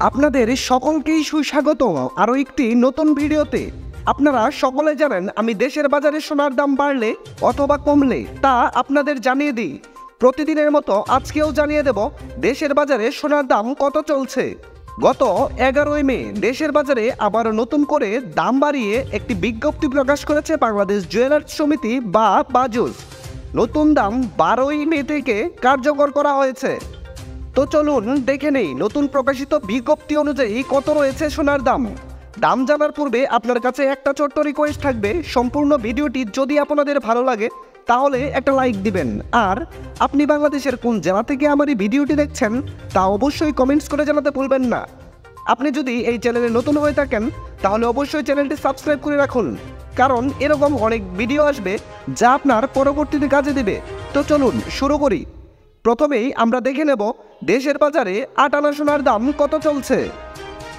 আপনাদের সকলকেই সুস্বাগতম আরও একটি নতুন ভিডিওতে। আপনারা সকলে জানেন আমি দেশের বাজারে সোনার দাম বাড়লে অথবা কমলে তা আপনাদের জানিয়ে দিই। প্রতিদিনের মতো আজকেও জানিয়ে দেব দেশের বাজারে সোনার দাম কত চলছে। গত 11ই মে দেশের বাজারে আবার নতুন করে দাম বাড়িয়ে একটি বিজ্ঞপ্তি প্রকাশ করেছে বাংলাদেশ জুয়েলার্স সমিতি বা বাজুস। নতুন দাম 12ই মে থেকে কার্যকর করা হয়েছে। তো চলুন দেখে নেই নতুন প্রকাশিত বিজ্ঞপ্তি অনুযায়ী কত রয়েছে সোনার দাম। দাম জানার পূর্বে আপনার কাছে একটা ছোট্ট রিকোয়েস্ট থাকবে, সম্পূর্ণ ভিডিওটি যদি আপনাদের ভালো লাগে তাহলে একটা লাইক দিবেন। আর আপনি বাংলাদেশের কোন জেলা থেকে আমার এই ভিডিওটি দেখছেন তা অবশ্যই কমেন্টস করে জানাতে ভুলবেন না। আপনি যদি এই চ্যানেলে নতুন হয়ে থাকেন তাহলে অবশ্যই চ্যানেলটি সাবস্ক্রাইব করে রাখুন, কারণ এরকম অনেক ভিডিও আসবে যা আপনার পরবর্তীতে কাজে দেবে। তো চলুন শুরু করি। প্রথমেই আমরা দেখে নেব দেশের বাজারে 8 আনা সোনার দাম কত চলছে।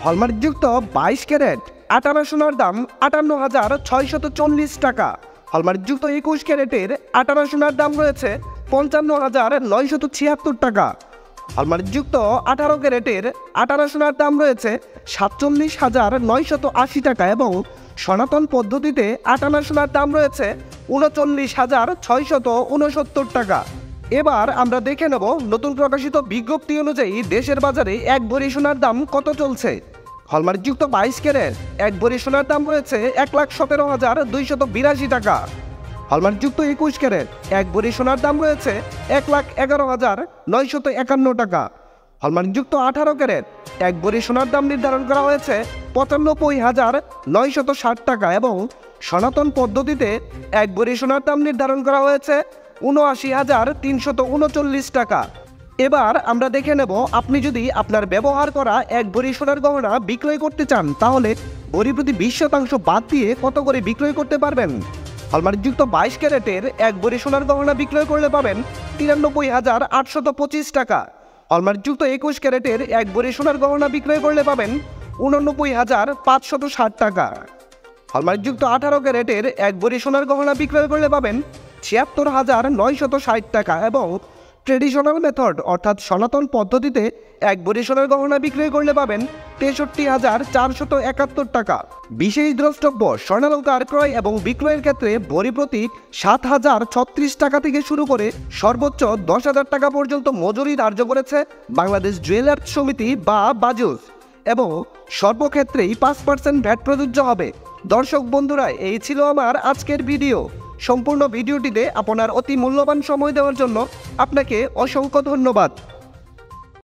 হলমার্কযুক্ত 22 ক্যারেট 8 আনা সোনার দাম 58,640 টাকা। হলমার্কযুক্ত 21 ক্যারেটের 8 আনা সোনার দাম রয়েছে 55,976 টাকা। হলমার্কযুক্ত 18 ক্যারেটের 8 আনা সোনার দাম রয়েছে 47,980 টাকা এবং সনাতন পদ্ধতিতে 8 আনা সোনার দাম রয়েছে 39,669 টাকা। এবার আমরা দেখে নেব নতুন প্রকাশিত বিজ্ঞপ্তি অনুযায়ী দেশের বাজারে 1 ভরি সোনার দাম কত চলছে। হলমার্কযুক্ত 22 ক্যারেট 1 ভরি সোনার দাম রয়েছে 1,17,282 টাকা। হলমার্কযুক্ত 21 ক্যারেট 1 ভরি সোনার দাম রয়েছে 1,11,951 টাকা। হলমার্কযুক্ত 18 ক্যারেট 1 ভরি সোনার দাম নির্ধারণ করা হয়েছে 95,960 টাকা এবং সনাতন পদ্ধতিতে 1 ভরি সোনার দাম নির্ধারণ করা হয়েছে 79,339 টাকা। এবার আমরা দেখে নেব আপনি যদি আপনার ব্যবহার করা 1 ভরি সোনার গহনা বিক্রয় করতে চান তাহলে ভরি প্রতি 20% বাদ দিয়ে কত করে বিক্রয় করতে পারবেন। হলমার্কযুক্ত 22 ক্যারেটের 1 ভরি সোনার গহনা বিক্রয় করলে পাবেন 93,825 টাকা। হলমার্কযুক্ত 21 ক্যারেটের 1 ভরি সোনার গহনা বিক্রয় করলে পাবেন 89,560 টাকা। হলমার্কযুক্ত 18 ক্যারেটের 1 ভরি সোনার গহনা বিক্রয় করলে পাবেন 76,960 টাকা এবং ট্রেডিশনাল মেথড অর্থাৎ সনাতন পদ্ধতিতে 1 ভরি সোনার গহনা বিক্রয় করলে পাবেন 63,471 টাকা। বিশেষ দ্রষ্টব্য, স্বর্ণালংকার ক্রয় এবং বিক্রয়ের ক্ষেত্রে ভরি প্রতি 7,036 টাকা থেকে শুরু করে সর্বোচ্চ 10,000 টাকা পর্যন্ত মজুরি ধার্য করেছে বাংলাদেশ জুয়েলার্স সমিতি বা বাজুস এবং সর্বক্ষেত্রেই 5% ভ্যাট প্রযোজ্য হবে। দর্শক বন্ধুরা, এই ছিল আমার আজকের ভিডিও। সম্পূর্ণ ভিডিওটিতে আপনার অতি মূল্যবান সময় দেওয়ার জন্য আপনাকে অসংখ্য ধন্যবাদ।